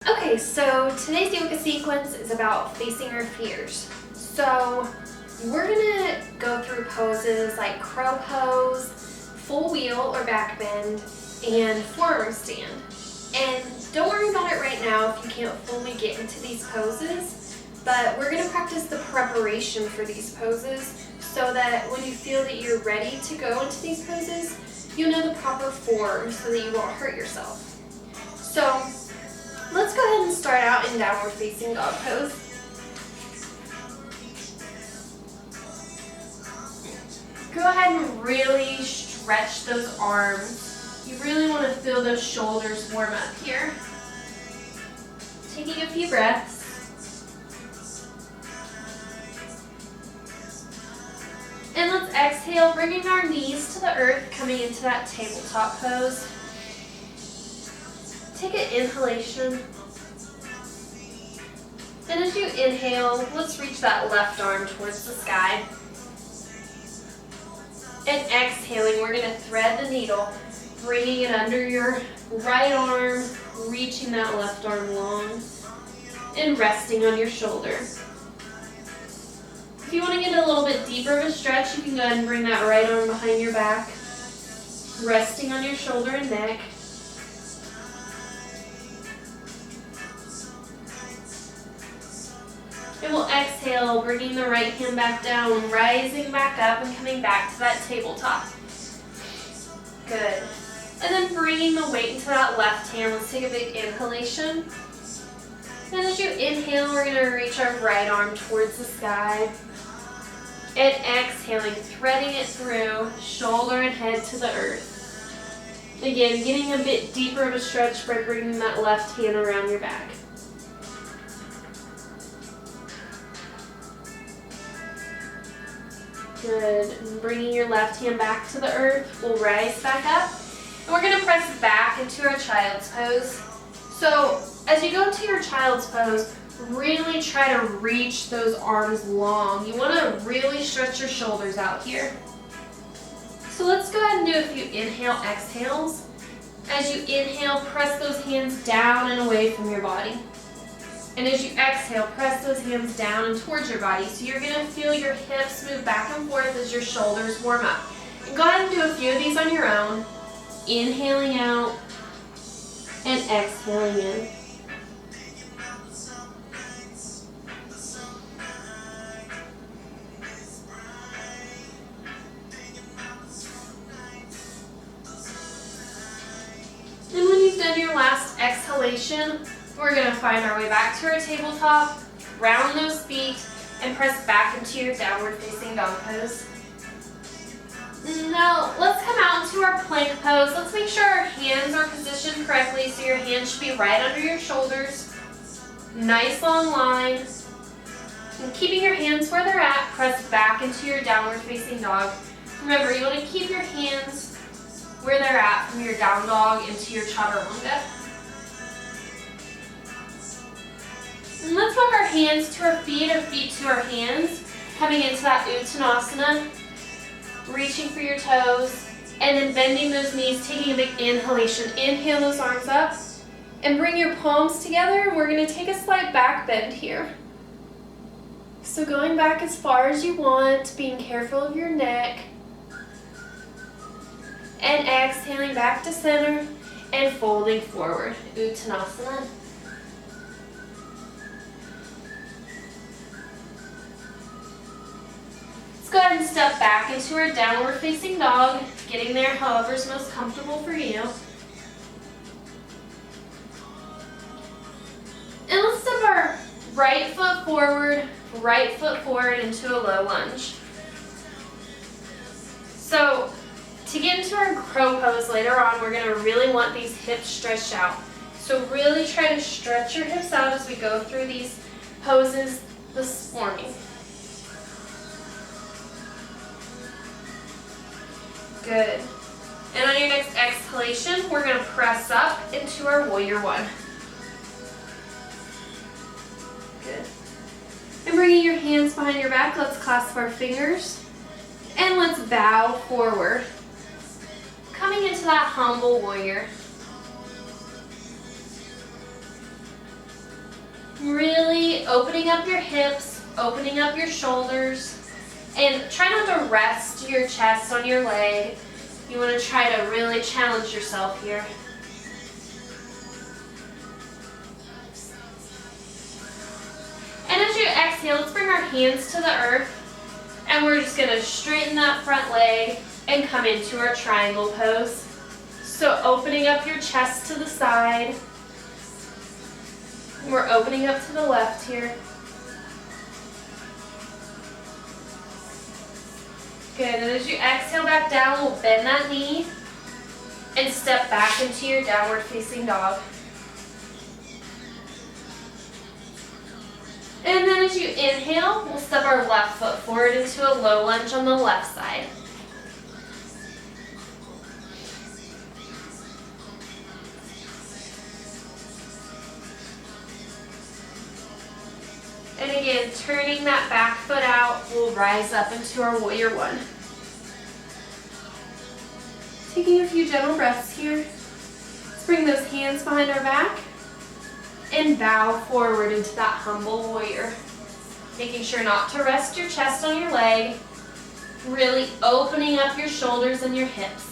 Okay, so today's yoga sequence is about facing your fears. So we're gonna go through poses like crow pose, full wheel or back bend, and forearm stand. And don't worry about it right now if you can't fully get into these poses, but we're gonna practice the preparation for these poses so that when you feel that you're ready to go into these poses, you know the proper form so that you won't hurt yourself. So let's go ahead and start out in downward facing dog pose. Go ahead and really stretch those arms. You really want to feel those shoulders warm up here. Taking a few breaths. And let's exhale, bringing our knees to the earth, coming into that tabletop pose. Take an inhalation. And as you inhale, let's reach that left arm towards the sky. And exhaling, we're going to thread the needle, bringing it under your right arm, reaching that left arm long, and resting on your shoulder. If you want to get a little bit deeper of a stretch, you can go ahead and bring that right arm behind your back, resting on your shoulder and neck. And we'll exhale, bringing the right hand back down, rising back up and coming back to that tabletop. Good. And then bringing the weight into that left hand. Let's take a big inhalation. And as you inhale, we're going to reach our right arm towards the sky. And exhaling, threading it through, shoulder and head to the earth. Again, getting a bit deeper of a stretch by bringing that left hand around your back. Good. And bringing your left hand back to the earth, we'll rise back up. And we're going to press back into our child's pose. So as you go into your child's pose, really try to reach those arms long. You want to really stretch your shoulders out here. So let's go ahead and do a few inhale, exhales. As you inhale, press those hands down and away from your body. And as you exhale, press those hands down and towards your body. So you're going to feel your hips move back and forth as your shoulders warm up. And go ahead and do a few of these on your own. Inhaling out and exhaling in. And when you've done your last exhalation, we're going to find our way back to our tabletop, round those feet, and press back into your downward facing dog pose. Now, let's come out into our plank pose. Let's make sure our hands are positioned correctly, so your hands should be right under your shoulders. Nice long line. And keeping your hands where they're at, press back into your downward facing dog. Remember, you want to keep your hands where they're at from your down dog into your chaturanga. And let's walk our hands to our feet to our hands, coming into that Uttanasana, reaching for your toes, and then bending those knees, taking a big inhalation. Inhale those arms up, and bring your palms together, and we're going to take a slight back bend here. So going back as far as you want, being careful of your neck, and exhaling back to center, and folding forward, Uttanasana. Let's go ahead and step back into our downward facing dog, getting there however is most comfortable for you. And let's step our right foot forward into a low lunge. So to get into our crow pose later on, we're going to really want these hips stretched out. So really try to stretch your hips out as we go through these poses this morning. Good. And on your next exhalation, we're going to press up into our warrior one. Good. And bringing your hands behind your back, let's clasp our fingers. And let's bow forward. Coming into that humble warrior. Really opening up your hips, opening up your shoulders, and try not to rest your chest on your leg. You want to try to really challenge yourself here. And as you exhale, let's bring our hands to the earth, and we're just going to straighten that front leg and come into our triangle pose. So opening up your chest to the side. We're opening up to the left here. Good, and as you exhale back down, we'll bend that knee and step back into your downward facing dog. And then as you inhale, we'll step our left foot forward into a low lunge on the left side. And again, turning that back foot out, we'll rise up into our warrior one. Taking a few gentle breaths here. Let's bring those hands behind our back and bow forward into that humble warrior. Making sure not to rest your chest on your leg. Really opening up your shoulders and your hips.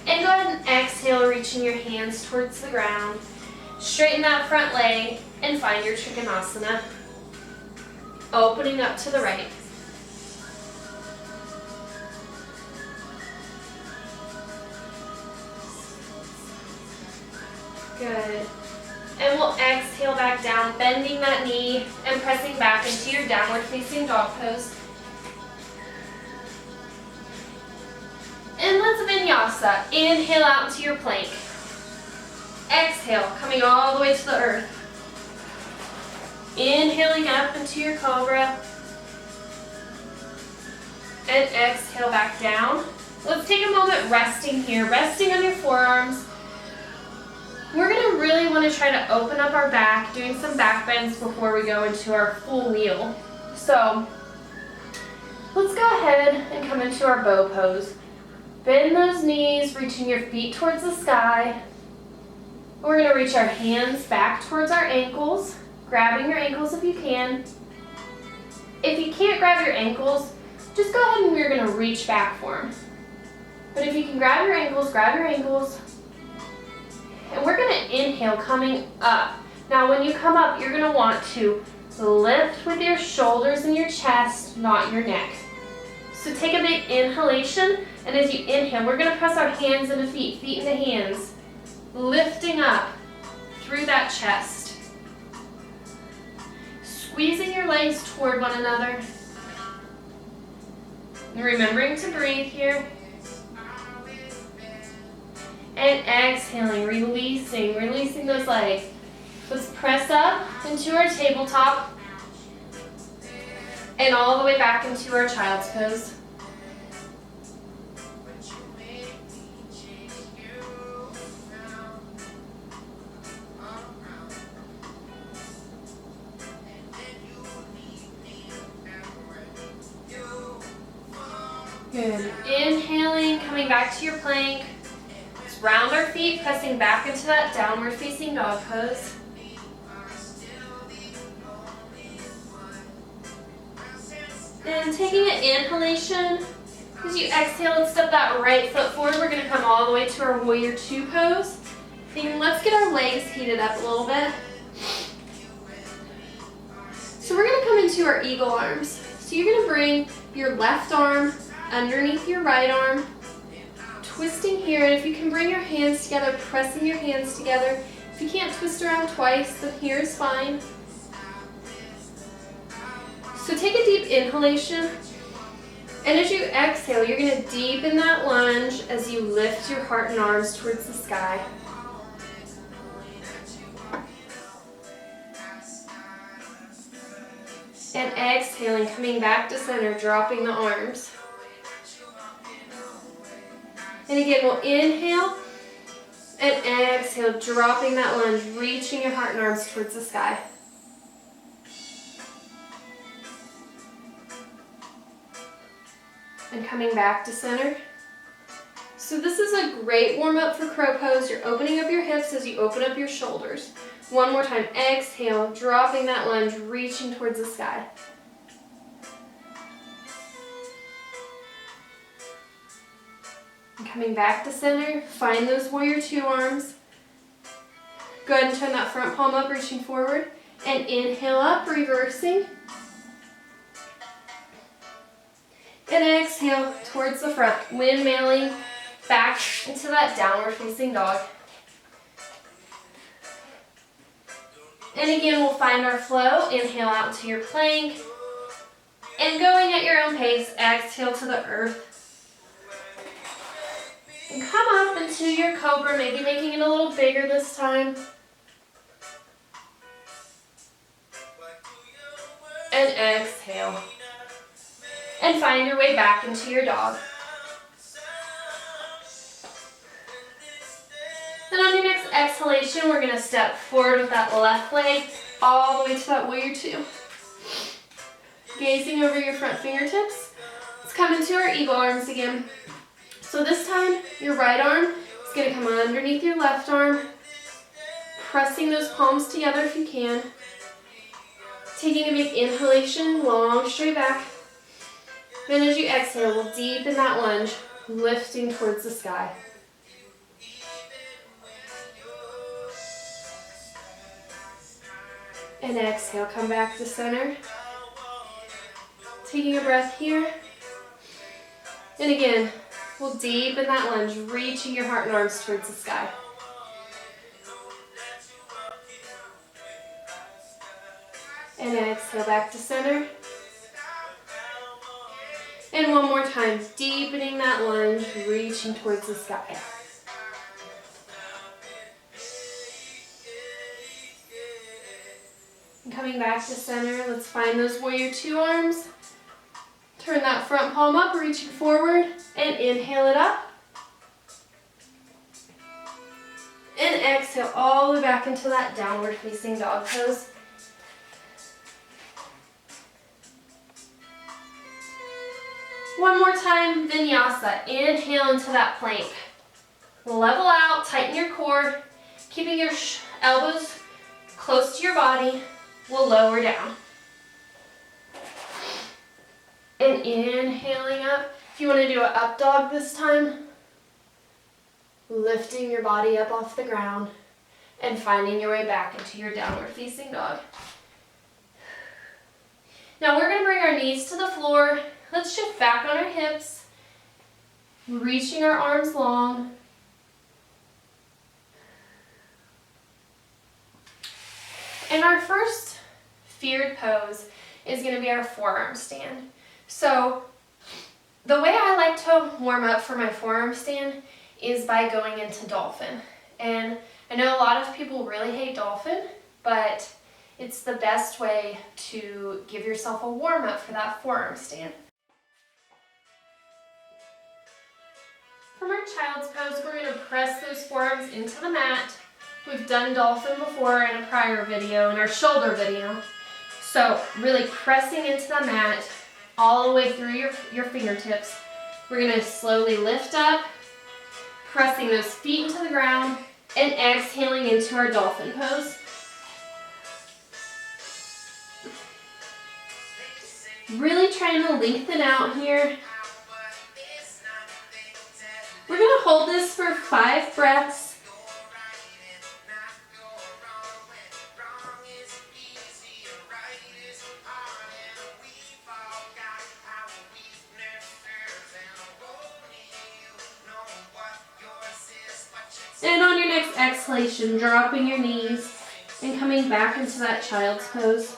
And go ahead and exhale, reaching your hands towards the ground. Straighten that front leg and find your Trikonasana. Opening up to the right. Good. And we'll exhale back down, bending that knee and pressing back into your downward facing dog pose. And let's vinyasa. Inhale out into your plank. Exhale, coming all the way to the earth. Inhaling up into your cobra. And exhale back down. Let's take a moment resting here, resting on your forearms. We're going to really want to try to open up our back, doing some back bends before we go into our full wheel. So let's go ahead and come into our bow pose. Bend those knees, reaching your feet towards the sky. We're going to reach our hands back towards our ankles, grabbing your ankles if you can. If you can't grab your ankles, just go ahead and we're going to reach back for them. But if you can grab your ankles, grab your ankles. And we're going to inhale coming up. Now when you come up, you're going to want to lift with your shoulders and your chest, not your neck. So take a big inhalation, and as you inhale, we're going to press our hands into feet, feet into hands, lifting up through that chest. Squeezing your legs toward one another. And remembering to breathe here. And exhaling, releasing those legs. Let's press up into our tabletop and all the way back into our child's pose. Good. Inhaling, coming back to your plank. Let's round our feet, pressing back into that downward facing dog pose. And taking an inhalation, as you exhale, let's step that right foot forward. We're going to come all the way to our warrior two pose. And let's get our legs heated up a little bit. So we're going to come into our eagle arms. So you're going to bring your left arm underneath your right arm, twisting here, and if you can bring your hands together, pressing your hands together. If you can't twist around twice, then here is fine. So take a deep inhalation, and as you exhale, you're going to deepen that lunge as you lift your heart and arms towards the sky. And exhaling, coming back to center, dropping the arms. And again, we'll inhale and exhale, dropping that lunge, reaching your heart and arms towards the sky. And coming back to center. So this is a great warm-up for crow pose. You're opening up your hips as you open up your shoulders. One more time, exhale, dropping that lunge, reaching towards the sky. And coming back to center, find those warrior two arms. Go ahead and turn that front palm up, reaching forward. And inhale up, reversing. And exhale towards the front, windmilling back into that downward facing dog. And again, we'll find our flow. Inhale out to your plank. And going at your own pace, exhale to the earth. And come up into your cobra, maybe making it a little bigger this time. And exhale. And find your way back into your dog. Then on your next exhalation, we're going to step forward with that left leg all the way to that warrior two. Gazing over your front fingertips. Let's come into our eagle arms again. So this time, your right arm is going to come underneath your left arm, pressing those palms together if you can. Taking a big inhalation, long straight back. Then as you exhale, we'll deepen that lunge, lifting towards the sky. And exhale, come back to center. Taking a breath here. And again, we'll deepen that lunge, reaching your heart and arms towards the sky. And exhale back to center. And one more time, deepening that lunge, reaching towards the sky. And coming back to center, let's find those warrior two arms. Turn that front palm up, reaching forward, and inhale it up. And exhale all the way back into that downward facing dog pose. One more time, vinyasa. Inhale into that plank. Level out, tighten your core, keeping your elbows close to your body. We'll lower down. And inhaling up. If you want to do an up dog this time, lifting your body up off the ground and finding your way back into your downward facing dog. Now we're going to bring our knees to the floor. Let's shift back on our hips, reaching our arms long. And our first feared pose is going to be our forearm stand. So the way I like to warm up for my forearm stand is by going into dolphin. And I know a lot of people really hate dolphin, but it's the best way to give yourself a warm up for that forearm stand. From our child's pose, we're going to press those forearms into the mat. We've done dolphin before in a prior video, in our shoulder video. So really pressing into the mat all the way through your fingertips. We're going to slowly lift up, pressing those feet into the ground, and exhaling into our dolphin pose. Really trying to lengthen out here. We're going to hold this for 5 breaths. And on your next exhalation, dropping your knees and coming back into that child's pose.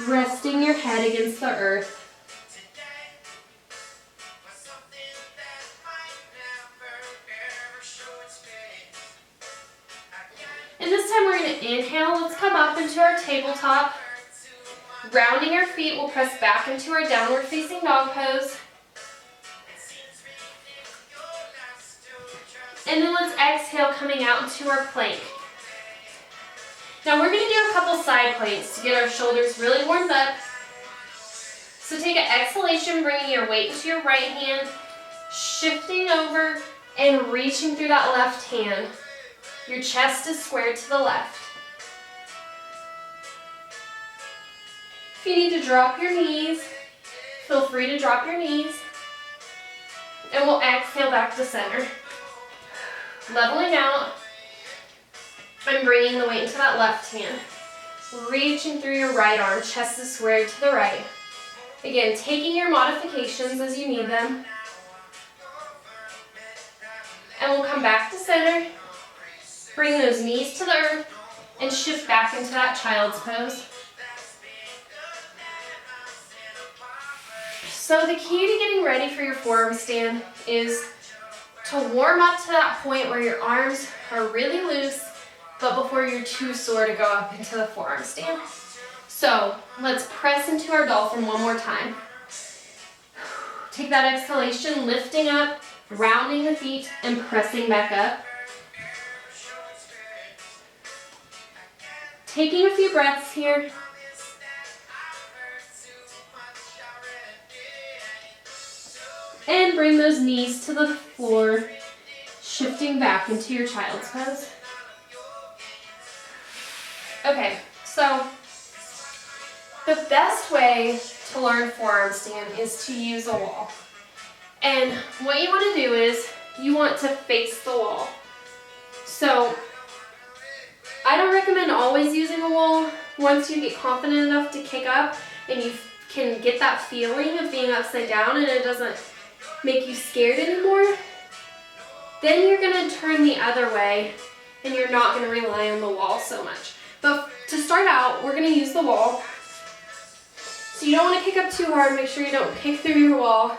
Resting your head against the earth. And this time we're going to inhale. Let's come up into our tabletop. Rounding our feet, we'll press back into our downward facing dog pose. And then let's exhale, coming out into our plank. Now we're going to do a couple side planks to get our shoulders really warmed up. So take an exhalation, bringing your weight into your right hand, Shifting over and reaching through that left hand. Your chest is squared to the left. If you need to drop your knees, feel free to drop your knees. And we'll exhale back to center. Leveling out. And bringing the weight into that left hand. Reaching through your right arm, chest is squared to the right. Again, taking your modifications as you need them. And we'll come back to center. Bring those knees to the earth and shift back into that child's pose. So the key to getting ready for your forearm stand is to warm up to that point where your arms are really loose, but before you're too sore to go up into the forearm stand. So let's press into our dolphin one more time. Take that exhalation, lifting up, rounding the feet, and pressing back up. Taking a few breaths here. And bring those knees to the floor, shifting back into your child's pose. Okay, so the best way to learn forearm stand is to use a wall. And what you want to do is you want to face the wall. So I don't recommend always using a wall. Once you get confident enough to kick up and you can get that feeling of being upside down and it doesn't make you scared anymore, then you're going to turn the other way and you're not going to rely on the wall so much. But to start out, we're going to use the wall. So you don't want to kick up too hard. Make sure you don't kick through your wall.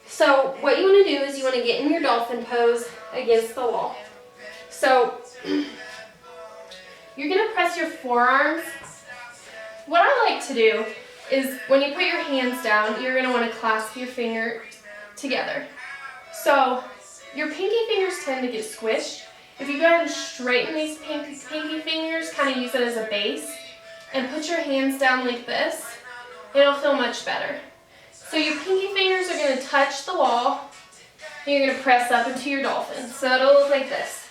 So what you want to do is you want to get in your dolphin pose against the wall. So you're going to press your forearms. What I like to do is when you put your hands down, you're going to want to clasp your fingers together. So your pinky fingers tend to get squished. If you go ahead and straighten these pinky fingers, kind of use it as a base, and put your hands down like this, it'll feel much better. So your pinky fingers are going to touch the wall, and you're going to press up into your dolphin. So it'll look like this.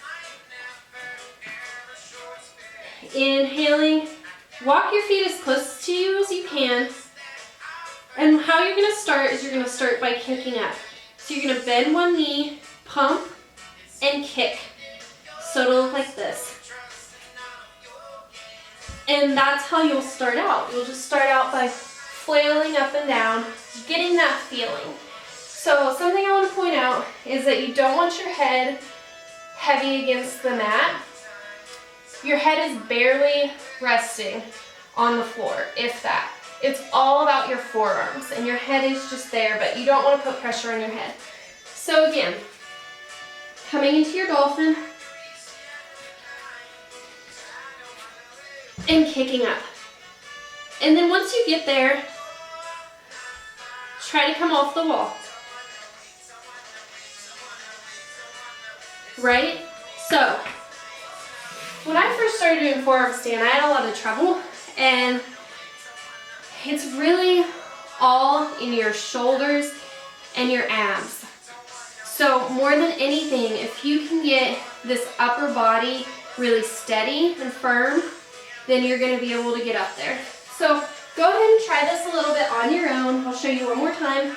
Inhaling, walk your feet as close to you as you can. And how you're going to start is you're going to start by kicking up. So you're going to bend one knee, pump, and kick. So it'll look like this. And that's how you'll start out. You'll just start out by flailing up and down, getting that feeling. So something I want to point out is that you don't want your head heavy against the mat. Your head is barely resting on the floor, if that. It's all about your forearms, and your head is just there, but you don't want to put pressure on your head. So again, coming into your dolphin, and kicking up. And then once you get there, try to come off the wall. Right? So, when I first started doing forearm stand, I had a lot of trouble, and it's really all in your shoulders and your abs. So more than anything, if you can get this upper body really steady and firm, then you're going to be able to get up there. So go ahead and try this a little bit on your own. I'll show you one more time.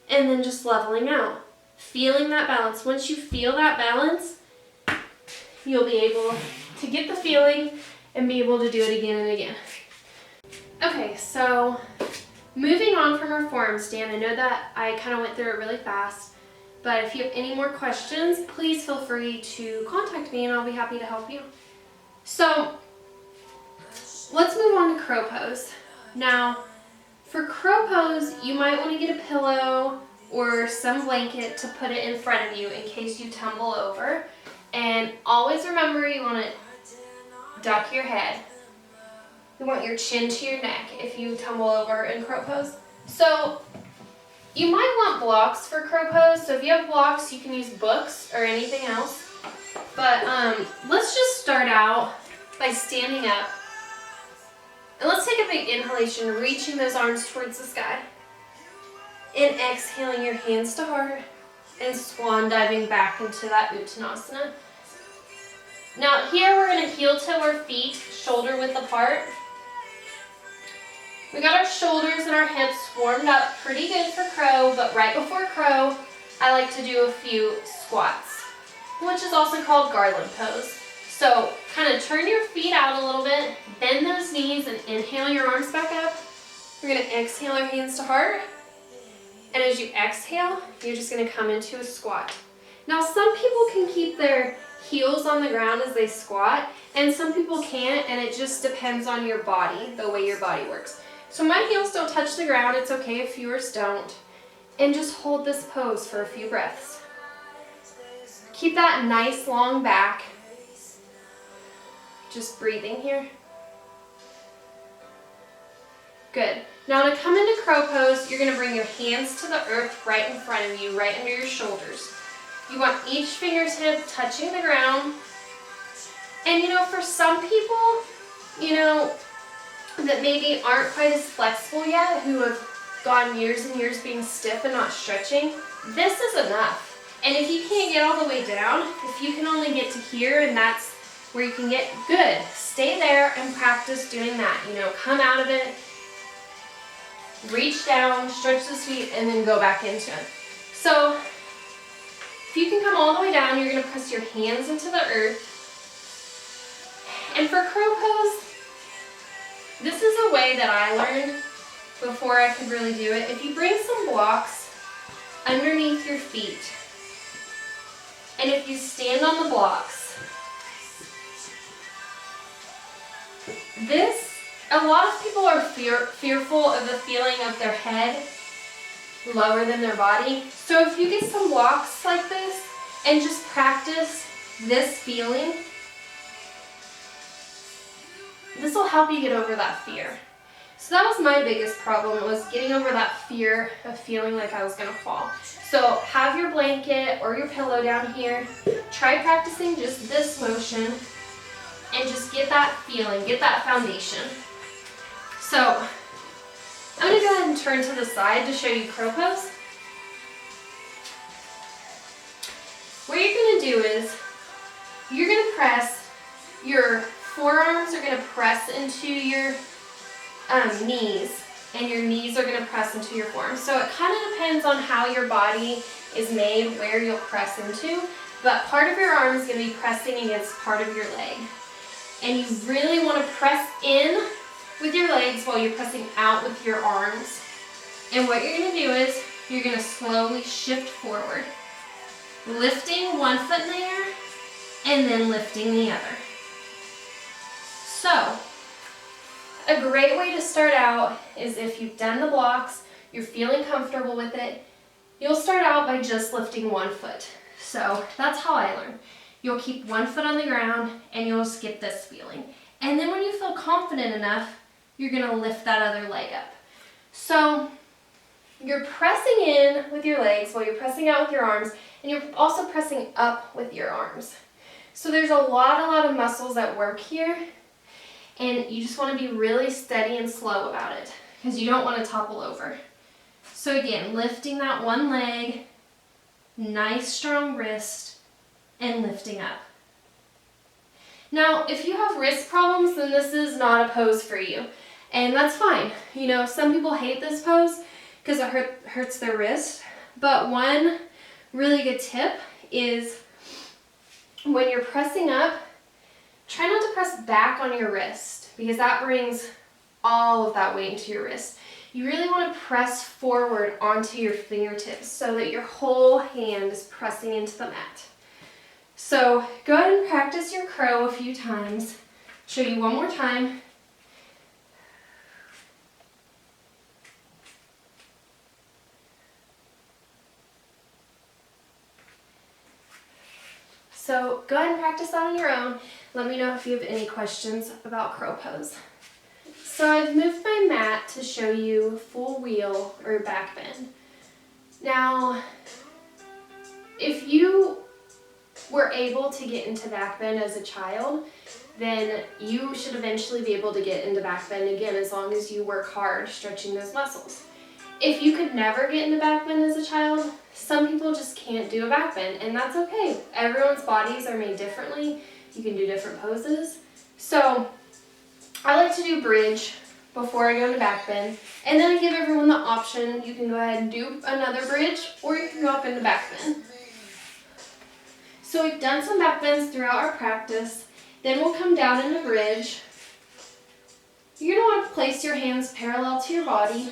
And then just leveling out. Feeling that balance. Once you feel that balance, you'll be able to get the feeling and be able to do it again and again. Okay, so moving on from our forearm stand, I know that I kind of went through it really fast, but if you have any more questions, please feel free to contact me and I'll be happy to help you. So let's move on to crow pose. Now, for crow pose, you might want to get a pillow or some blanket to put it in front of you in case you tumble over. And always remember, you want to duck your head. You want your chin to your neck if you tumble over in crow pose. So you might want blocks for crow pose. So if you have blocks, you can use books or anything else. But let's just start out by standing up. And let's take a big inhalation, reaching those arms towards the sky. And exhaling your hands to heart and swan diving back into that Uttanasana. Now here we're going to heel toe our feet shoulder width apart. We got our shoulders and our hips warmed up pretty good for crow, but right before crow, I like to do a few squats, which is also called garland pose. So kind of turn your feet out a little bit, bend those knees and inhale your arms back up. We're going to exhale our hands to heart. And as you exhale, you're just going to come into a squat. Now some people can keep their heels on the ground as they squat, and some people can't, and it just depends on your body, the way your body works. So my heels don't touch the ground, it's okay if yours don't. And just hold this pose for a few breaths. Keep that nice long back. Just breathing here. Good. Now to come into crow pose, you're going to bring your hands to the earth right in front of you, right under your shoulders. You want each fingertip touching the ground. And for some people, that maybe aren't quite as flexible yet, who have gone years and years being stiff and not stretching, this is enough. And if you can't get all the way down, if you can only get to here and that's where you can get, good. Stay there and practice doing that. Come out of it, reach down, stretch the feet, and then go back into it. So if you can come all the way down, you're going to press your hands into the earth. And for crow pose, this is a way that I learned before I could really do it. If you bring some blocks underneath your feet, and if you stand on the blocks, a lot of people are fearful of the feeling of their head lower than their body. So if you get some blocks like this and just practice this feeling, this will help you get over that fear. So that was my biggest problem, was getting over that fear of feeling like I was going to fall. So have your blanket or your pillow down here. Try practicing just this motion and just get that feeling, get that foundation. So I'm going to go ahead and turn to the side to show you crow pose. What you're going to do is you're going to press, your forearms are going to press into your knees, and your knees are going to press into your forearms. So it kind of depends on how your body is made, where you'll press into, but part of your arm is going to be pressing against part of your leg. And you really want to press in with your legs while you're pressing out with your arms. And what you're going to do is you're going to slowly shift forward, lifting one foot in the air and then lifting the other. So a great way to start out is if you've done the blocks, you're feeling comfortable with it, you'll start out by just lifting one foot. So that's how I learned. You'll keep one foot on the ground and you'll just get this feeling. And then when you feel confident enough, you're going to lift that other leg up. So you're pressing in with your legs while you're pressing out with your arms, and you're also pressing up with your arms. So there's a lot of muscles at work here, and you just want to be really steady and slow about it because you don't want to topple over. So again, lifting that one leg, nice strong wrist, and lifting up. Now, if you have wrist problems, then this is not a pose for you. And that's fine. Some people hate this pose because it hurts their wrist. But one really good tip is when you're pressing up, try not to press back on your wrist because that brings all of that weight into your wrist. You really want to press forward onto your fingertips so that your whole hand is pressing into the mat. So go ahead and practice your crow a few times. Show you one more time. So go ahead and practice that on your own. Let me know if you have any questions about crow pose. So I've moved my mat to show you full wheel or back bend. Now, if you were able to get into back bend as a child, then you should eventually be able to get into back bend again as long as you work hard stretching those muscles. If you could never get into back bend as a child, some people just can't do a back bend, and that's okay. Everyone's bodies are made differently. You can do different poses. So I like to do bridge before I go into back bend, and then I give everyone the option. You can go ahead and do another bridge, or you can go up into back bend. So we've done some back bends throughout our practice. Then we'll come down into bridge. You're going to want to place your hands parallel to your body,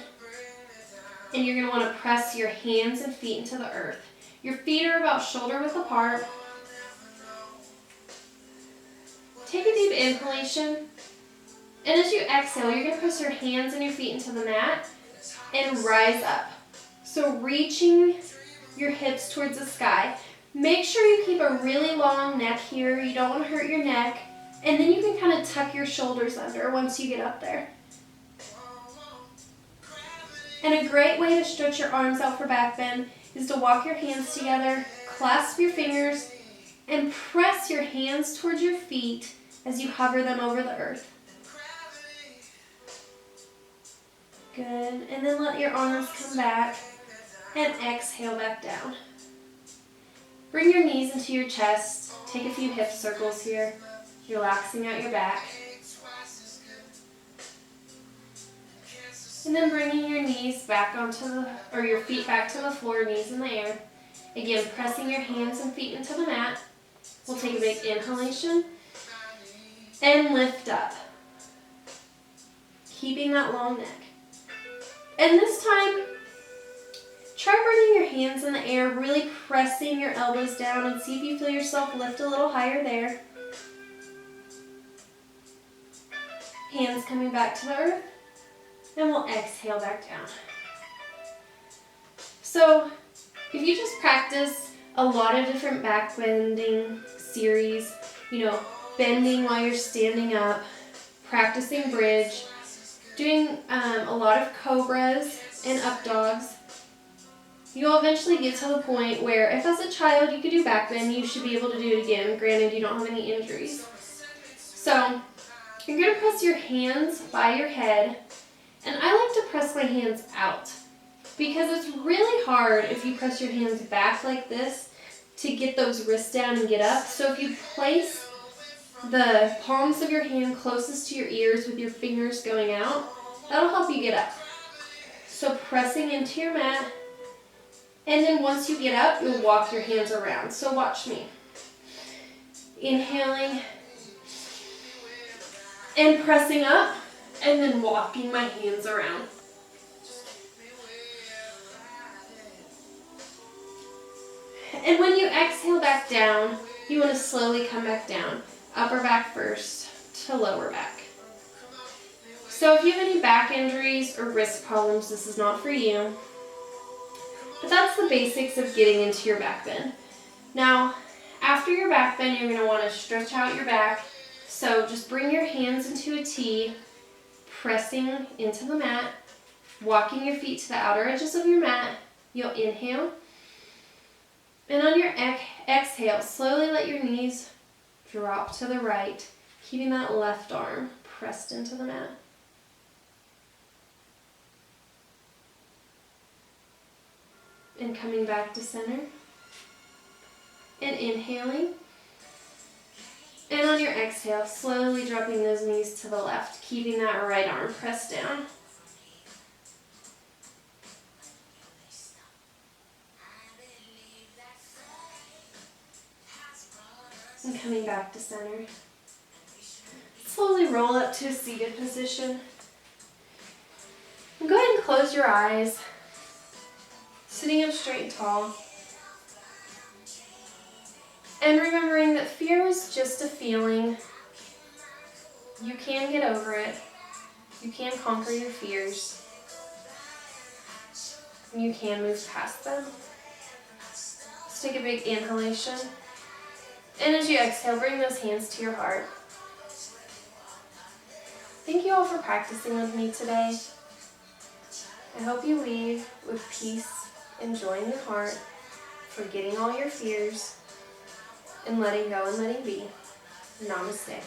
and you're going to want to press your hands and feet into the earth. Your feet are about shoulder width apart. Take a deep inhalation, and as you exhale, you're going to press your hands and your feet into the mat and rise up. So reaching your hips towards the sky. Make sure you keep a really long neck here. You don't want to hurt your neck. And then you can kind of tuck your shoulders under once you get up there. And a great way to stretch your arms out for back bend is to walk your hands together, clasp your fingers, and press your hands towards your feet as you hover them over the earth. Good. And then let your arms come back and exhale back down. Bring your knees into your chest. Take a few hip circles here, relaxing out your back. And then bringing your knees back or your feet back to the floor, knees in the air. Again, pressing your hands and feet into the mat. We'll take a big inhalation and lift up, keeping that long neck. And this time, try bringing your hands in the air, really pressing your elbows down, and see if you feel yourself lift a little higher there. Hands coming back to the earth, and we'll exhale back down. So if you just practice a lot of different back bending series, bending while you're standing up, practicing bridge, doing a lot of cobras and up dogs, you'll eventually get to the point where if as a child you could do back bend, you should be able to do it again, granted you don't have any injuries. So you're going to press your hands by your head, and I like to press my hands out because it's really hard if you press your hands back like this to get those wrists down and get up. So if you place the palms of your hand closest to your ears with your fingers going out, that'll help you get up. So pressing into your mat, and then once you get up, you'll walk your hands around. So watch me. Inhaling and pressing up, and then walking my hands around. And when you exhale back down, you want to slowly come back down. Upper back first to lower back. So if you have any back injuries or wrist problems, this is not for you. But that's the basics of getting into your back bend. Now, after your back bend, you're going to want to stretch out your back. So just bring your hands into a T, pressing into the mat, walking your feet to the outer edges of your mat. You'll inhale. And on your exhale, slowly let your knees drop to the right, keeping that left arm pressed into the mat. And coming back to center. And inhaling. And on your exhale, slowly dropping those knees to the left, keeping that right arm pressed down. And coming back to center. Slowly roll up to a seated position. And go ahead and close your eyes. Sitting up straight and tall. And remembering that fear is just a feeling. You can get over it. You can conquer your fears. And you can move past them. Let's take a big inhalation. And as you exhale, bring those hands to your heart. Thank you all for practicing with me today. I hope you leave with peace and joy in your heart, forgetting all your fears, and letting go and letting be. Namaste.